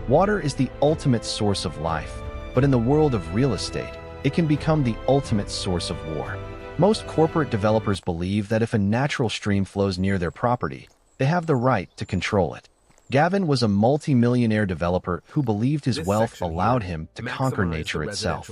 Water is the ultimate source of life, but in the world of real estate, it can become the ultimate source of war. Most corporate developers believe that if a natural stream flows near their property, they have the right to control it. Gavin was a multi-millionaire developer who believed his wealth allowed him to conquer nature itself.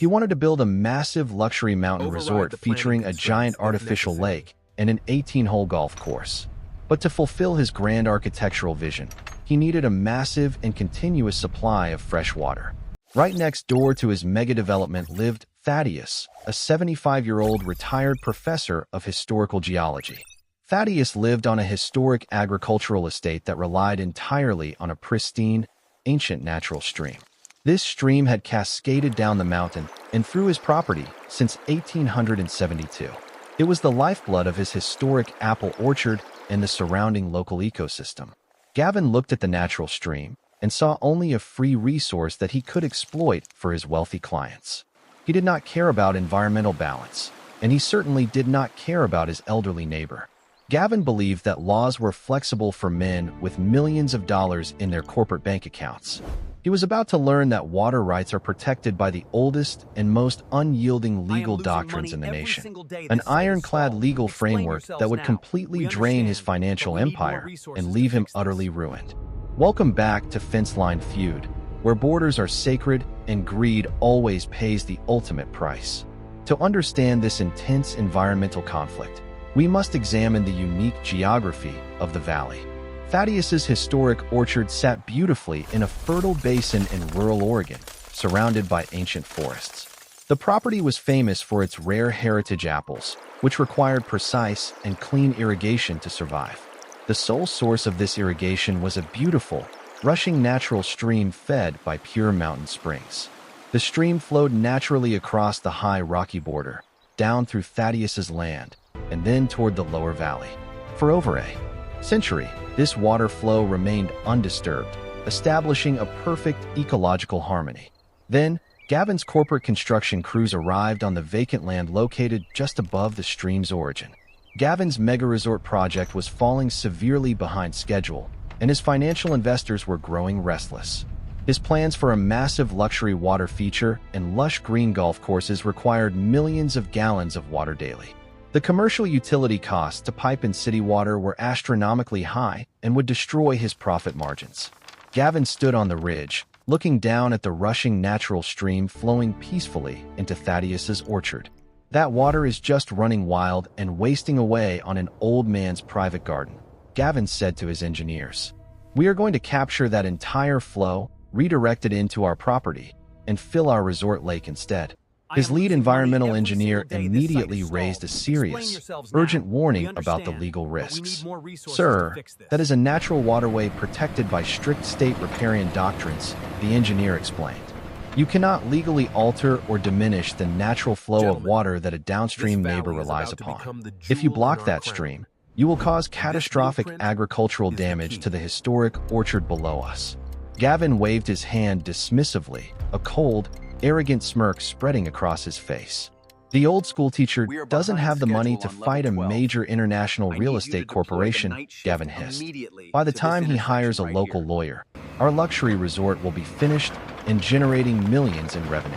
He wanted to build a massive luxury mountain resort featuring a giant artificial lake and an 18-hole golf course. But to fulfill his grand architectural vision, he needed a massive and continuous supply of fresh water. Right next door to his mega development lived Thaddeus, a 75-year-old retired professor of historical geology. Thaddeus lived on a historic agricultural estate that relied entirely on a pristine, ancient natural stream. This stream had cascaded down the mountain and through his property since 1872. It was the lifeblood of his historic apple orchard and the surrounding local ecosystem. Gavin looked at the natural stream and saw only a free resource that he could exploit for his wealthy clients. He did not care about environmental balance, and he certainly did not care about his elderly neighbor. Gavin believed that laws were flexible for men with millions of dollars in their corporate bank accounts. He was about to learn that water rights are protected by the oldest and most unyielding legal doctrines in the nation, an ironclad legal framework that would completely drain his financial empire and leave him utterly ruined. Welcome back to Fence Line Feud, where borders are sacred and greed always pays the ultimate price. To understand this intense environmental conflict, we must examine the unique geography of the valley. Thaddeus's historic orchard sat beautifully in a fertile basin in rural Oregon, surrounded by ancient forests. The property was famous for its rare heritage apples, which required precise and clean irrigation to survive. The sole source of this irrigation was a beautiful, rushing natural stream fed by pure mountain springs. The stream flowed naturally across the high rocky border, down through Thaddeus's land, and then toward the lower valley. For over a century, this water flow remained undisturbed, establishing a perfect ecological harmony. Then, Gavin's corporate construction crews arrived on the vacant land located just above the stream's origin. Gavin's mega-resort project was falling severely behind schedule, and his financial investors were growing restless. His plans for a massive luxury water feature and lush green golf courses required millions of gallons of water daily. The commercial utility costs to pipe in city water were astronomically high and would destroy his profit margins. Gavin stood on the ridge, looking down at the rushing natural stream flowing peacefully into Thaddeus's orchard. That water is just running wild and wasting away on an old man's private garden, Gavin said to his engineers. We are going to capture that entire flow, redirect it into our property, and fill our resort lake instead. His lead environmental engineer immediately raised a serious, urgent warning about the legal risks. Sir, that is a natural waterway protected by strict state riparian doctrines, the engineer explained. You cannot legally alter or diminish the natural flow of water that a downstream neighbor relies upon. If you block that stream, you will cause catastrophic agricultural damage to the historic orchard below us. Gavin waved his hand dismissively, a cold, arrogant smirk spreading across his face. The old school teacher doesn't have the money to fight a major international real estate corporation, Gavin hissed. By the time he hires a local lawyer, our luxury resort will be finished and generating millions in revenue.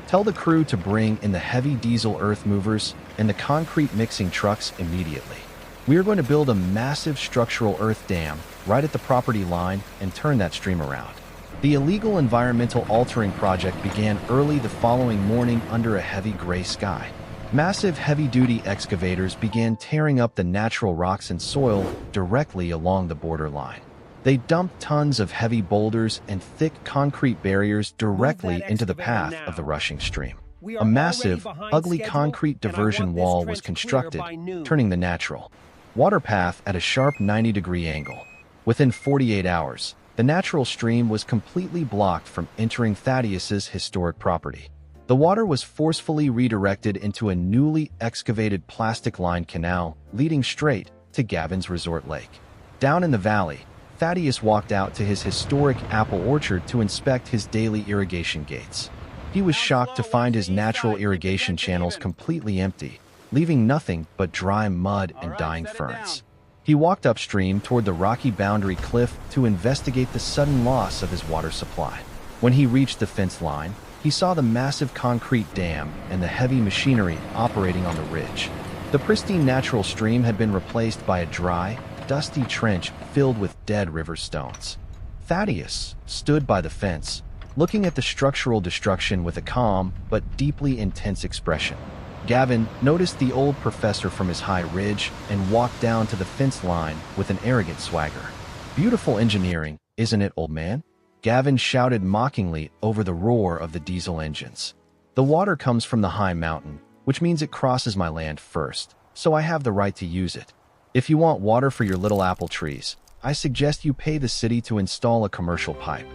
Tell the crew to bring in the heavy diesel earth movers and the concrete mixing trucks immediately. We are going to build a massive structural earth dam right at the property line and turn that stream around. The illegal environmental altering project began early the following morning under a heavy gray sky. Massive heavy-duty excavators began tearing up the natural rocks and soil directly along the border line. They dumped tons of heavy boulders and thick concrete barriers directly into the path of the rushing stream. A massive, ugly concrete diversion wall was constructed, turning the natural water path at a sharp 90-degree angle. Within 48 hours, the natural stream was completely blocked from entering Thaddeus's historic property. The water was forcefully redirected into a newly excavated plastic-lined canal leading straight to Gavin's resort lake. Down in the valley, Thaddeus walked out to his historic apple orchard to inspect his daily irrigation gates. He was shocked to find his natural irrigation channels completely empty, leaving nothing but dry mud and dying ferns. He walked upstream toward the rocky boundary cliff to investigate the sudden loss of his water supply. When he reached the fence line, he saw the massive concrete dam and the heavy machinery operating on the ridge. The pristine natural stream had been replaced by a dry, dusty trench filled with dead river stones. Thaddeus stood by the fence, looking at the structural destruction with a calm but deeply intense expression. Gavin noticed the old professor from his high ridge and walked down to the fence line with an arrogant swagger. "Beautiful engineering, isn't it, old man?" Gavin shouted mockingly over the roar of the diesel engines. "The water comes from the high mountain, which means it crosses my land first, so I have the right to use it. If you want water for your little apple trees, I suggest you pay the city to install a commercial pipe."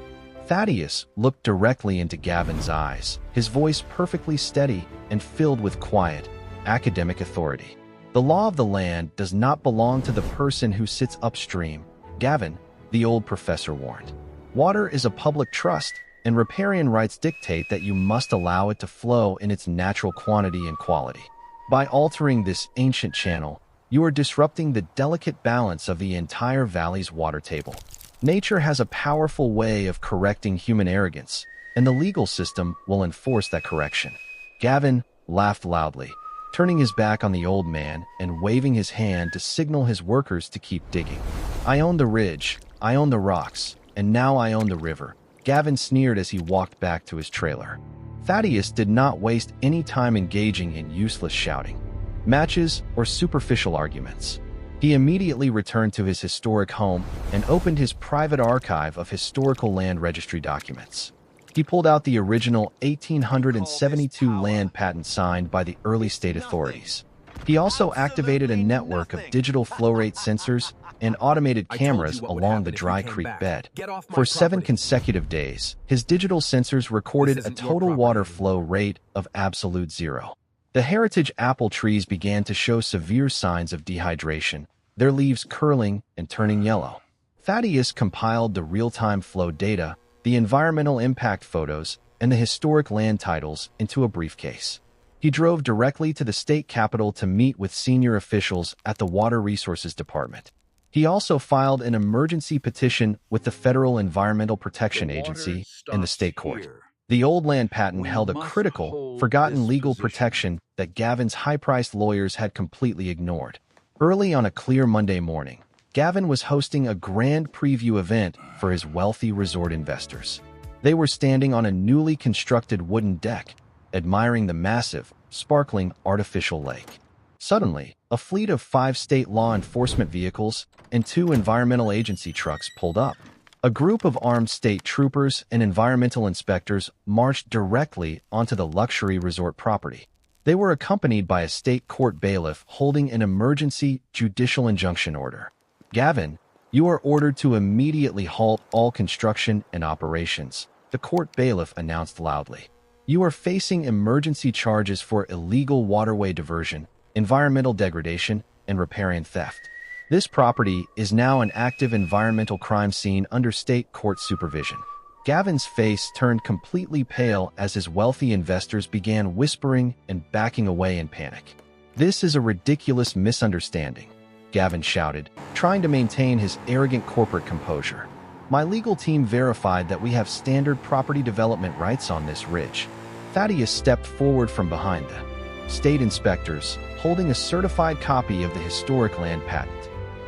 Thaddeus looked directly into Gavin's eyes, his voice perfectly steady and filled with quiet, academic authority. "The law of the land does not belong to the person who sits upstream, Gavin," the old professor warned. "Water is a public trust, and riparian rights dictate that you must allow it to flow in its natural quantity and quality. By altering this ancient channel, you are disrupting the delicate balance of the entire valley's water table. Nature has a powerful way of correcting human arrogance, and the legal system will enforce that correction." Gavin laughed loudly, turning his back on the old man and waving his hand to signal his workers to keep digging. "I own the ridge, I own the rocks, and now I own the river," Gavin sneered as he walked back to his trailer. Thaddeus did not waste any time engaging in useless shouting, matches, or superficial arguments. He immediately returned to his historic home and opened his private archive of historical land registry documents. He pulled out the original 1872 land patent signed by the early state authorities. He also activated a network of digital flow rate sensors and automated cameras along the dry creek bed. For 7 consecutive days, his digital sensors recorded a total water flow rate of absolute zero. The heritage apple trees began to show severe signs of dehydration, their leaves curling and turning yellow. Thaddeus compiled the real-time flow data, the environmental impact photos, and the historic land titles into a briefcase. He drove directly to the state capitol to meet with senior officials at the Water Resources Department. He also filed an emergency petition with the Federal Environmental Protection Agency and the state court. The old land patent held a critical, forgotten legal protection that Gavin's high-priced lawyers had completely ignored. Early on a clear Monday morning, Gavin was hosting a grand preview event for his wealthy resort investors. They were standing on a newly constructed wooden deck, admiring the massive, sparkling artificial lake. Suddenly, a fleet of 5 state law enforcement vehicles and 2 environmental agency trucks pulled up. A group of armed state troopers and environmental inspectors marched directly onto the luxury resort property. They were accompanied by a state court bailiff holding an emergency judicial injunction order. "Gavin, you are ordered to immediately halt all construction and operations," the court bailiff announced loudly. "You are facing emergency charges for illegal waterway diversion, environmental degradation, and riparian theft. This property is now an active environmental crime scene under state court supervision." Gavin's face turned completely pale as his wealthy investors began whispering and backing away in panic. "This is a ridiculous misunderstanding," Gavin shouted, trying to maintain his arrogant corporate composure. "My legal team verified that we have standard property development rights on this ridge." Thaddeus stepped forward from behind the state inspectors, holding a certified copy of the historic land patent.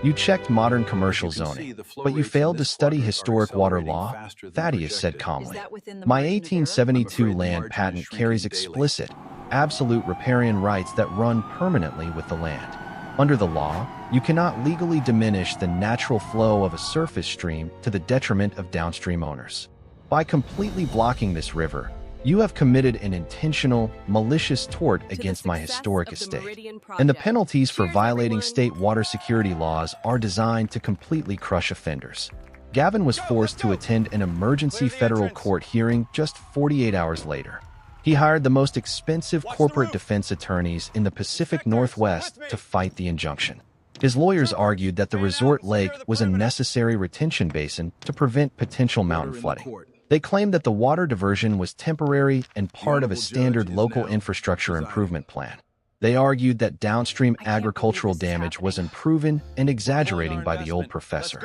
"You checked modern commercial zoning, but you failed to study historic water law," Thaddeus said calmly. "My 1872 land patent carries explicit, absolute riparian rights that run permanently with the land. Under the law, you cannot legally diminish the natural flow of a surface stream to the detriment of downstream owners. By completely blocking this river, you have committed an intentional, malicious tort against my historic estate, and the penalties for violating state water security laws are designed to completely crush offenders." Gavin was forced to attend an emergency federal court hearing just 48 hours later. He hired the most expensive corporate defense attorneys in the Pacific Northwest to fight the injunction. His lawyers argued that the resort lake was a necessary retention basin to prevent potential mountain flooding. They claimed that the water diversion was temporary and part of a standard local infrastructure improvement plan. They argued that downstream agricultural damage was unproven and exaggerating by the old professor.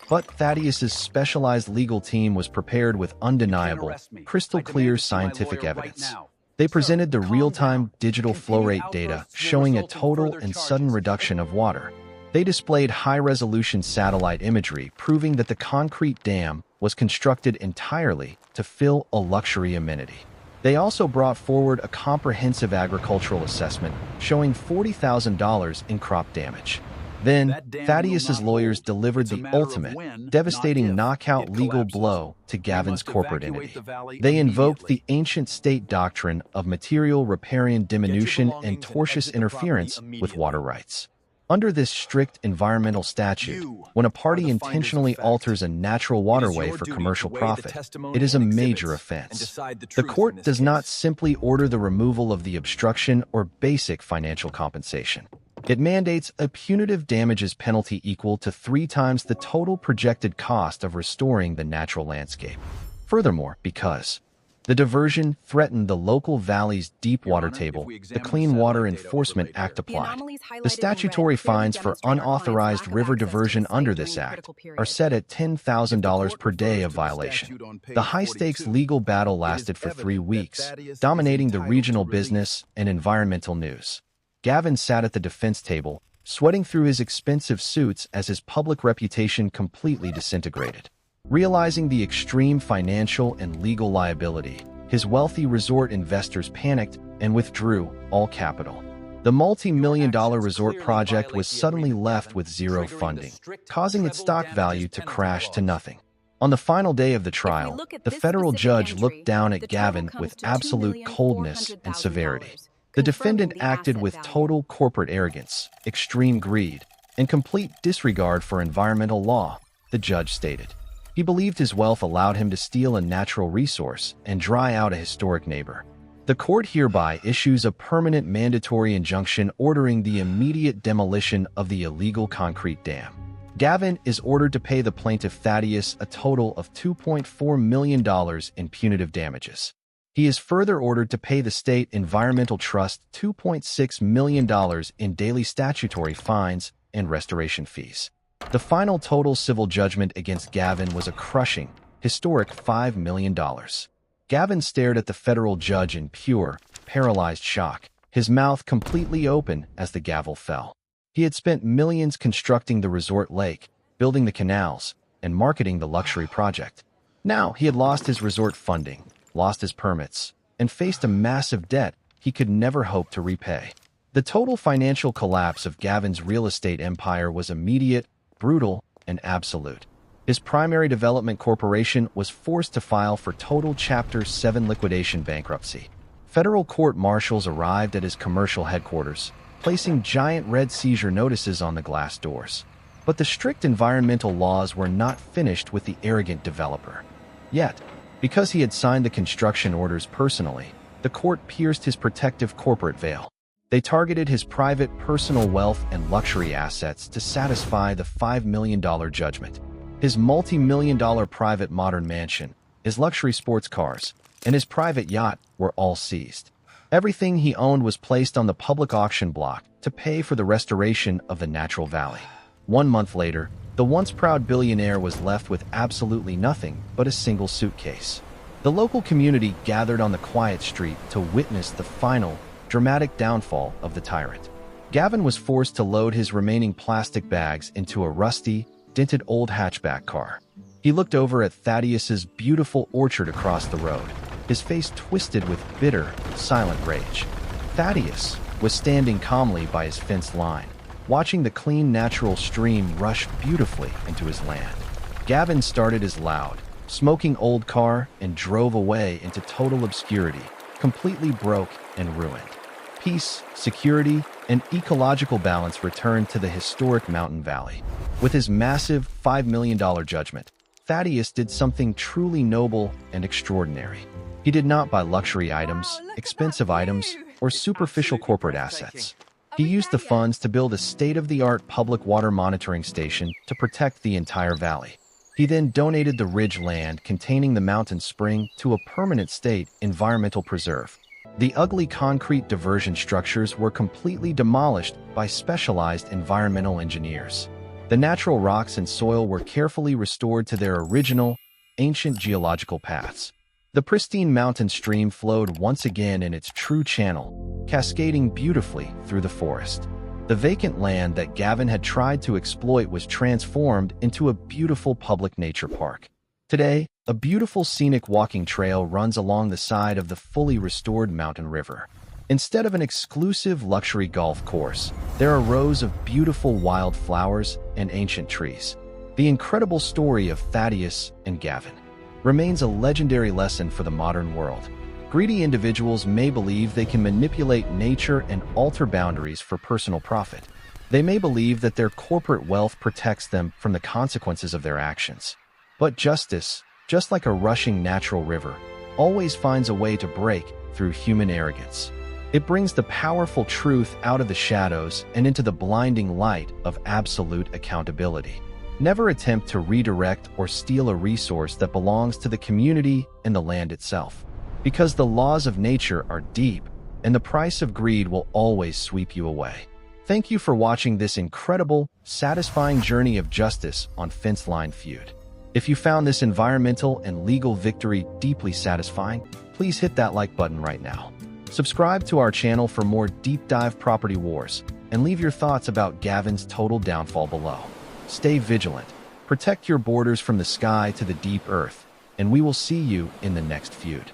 But Thaddeus's specialized legal team was prepared with undeniable, crystal-clear scientific evidence. They presented the real-time digital flow rate data showing a total and sudden reduction of water. They displayed high-resolution satellite imagery proving that the concrete dam was constructed entirely to fill a luxury amenity. They also brought forward a comprehensive agricultural assessment showing $40,000 in crop damage. Then, Thaddeus's lawyers delivered the ultimate, devastating knockout legal blow to Gavin's corporate entity. They invoked the ancient state doctrine of material riparian diminution and tortious interference with water rights. Under this strict environmental statute, when a party intentionally alters a natural waterway for commercial profit, it is a major offense. The court does not simply order the removal of the obstruction or basic financial compensation. It mandates a punitive damages penalty equal to 3 times the total projected cost of restoring the natural landscape. Furthermore, because the diversion threatened the local valley's deep water table, the Clean Water Enforcement Act applied. The statutory fines for unauthorized river diversion under this act are set at $10,000 per day of violation. The high-stakes legal battle lasted for 3 weeks, dominating the regional business and environmental news. Gavin sat at the defense table, sweating through his expensive suits as his public reputation completely disintegrated. Realizing the extreme financial and legal liability, his wealthy resort investors panicked and withdrew all capital. The multi-million-dollar resort project was suddenly left with zero funding, causing its stock value to crash to nothing. On the final day of the trial, the federal judge looked down at Gavin with absolute coldness and severity. The defendant acted with total corporate arrogance, extreme greed, and complete disregard for environmental law, the judge stated. He believed his wealth allowed him to steal a natural resource and dry out a historic neighbor. The court hereby issues a permanent mandatory injunction ordering the immediate demolition of the illegal concrete dam. Gavin is ordered to pay the plaintiff Thaddeus a total of $2.4 million in punitive damages. He is further ordered to pay the State Environmental Trust $2.6 million in daily statutory fines and restoration fees. The final total civil judgment against Gavin was a crushing, historic $5 million. Gavin stared at the federal judge in pure, paralyzed shock, his mouth completely open as the gavel fell. He had spent millions constructing the resort lake, building the canals, and marketing the luxury project. Now he had lost his resort funding, lost his permits, and faced a massive debt he could never hope to repay. The total financial collapse of Gavin's real estate empire was immediate, brutal, and absolute. His primary development corporation was forced to file for total Chapter 7 liquidation bankruptcy. Federal court marshals arrived at his commercial headquarters, placing giant red seizure notices on the glass doors. But the strict environmental laws were not finished with the arrogant developer. Yet, because he had signed the construction orders personally, the court pierced his protective corporate veil. They targeted his private personal wealth and luxury assets to satisfy the $5 million judgment. His multi-million-dollar private modern mansion, his luxury sports cars, and his private yacht were all seized. Everything he owned was placed on the public auction block to pay for the restoration of the natural valley. 1 month later, the once proud billionaire was left with absolutely nothing but a single suitcase. The local community gathered on the quiet street to witness the final, dramatic downfall of the tyrant. Gavin was forced to load his remaining plastic bags into a rusty, dented old hatchback car. He looked over at Thaddeus's beautiful orchard across the road, his face twisted with bitter, silent rage. Thaddeus was standing calmly by his fence line, watching the clean natural stream rush beautifully into his land. Gavin started his loud, smoking old car and drove away into total obscurity, completely broke and ruined. Peace, security, and ecological balance returned to the historic mountain valley. With his massive $5 million judgment, Thaddeus did something truly noble and extraordinary. He did not buy luxury items, expensive items, or superficial corporate assets. He used the funds to build a state-of-the-art public water monitoring station to protect the entire valley. He then donated the ridge land containing the mountain spring to a permanent state environmental preserve. The ugly concrete diversion structures were completely demolished by specialized environmental engineers. The natural rocks and soil were carefully restored to their original, ancient geological paths. The pristine mountain stream flowed once again in its true channel, cascading beautifully through the forest. The vacant land that Gavin had tried to exploit was transformed into a beautiful public nature park. Today, a beautiful scenic walking trail runs along the side of the fully restored mountain river. Instead of an exclusive luxury golf course, there are rows of beautiful wildflowers and ancient trees. The incredible story of Thaddeus and Gavin remains a legendary lesson for the modern world. Greedy individuals may believe they can manipulate nature and alter boundaries for personal profit. They may believe that their corporate wealth protects them from the consequences of their actions. But justice, just like a rushing natural river, always finds a way to break through human arrogance. It brings the powerful truth out of the shadows and into the blinding light of absolute accountability. Never attempt to redirect or steal a resource that belongs to the community and the land itself, because the laws of nature are deep, and the price of greed will always sweep you away. Thank you for watching this incredible, satisfying journey of justice on Fence Line Feud. If you found this environmental and legal victory deeply satisfying, please hit that like button right now. Subscribe to our channel for more deep dive property wars, and leave your thoughts about Gavin's total downfall below. Stay vigilant, protect your borders from the sky to the deep earth, and we will see you in the next feud.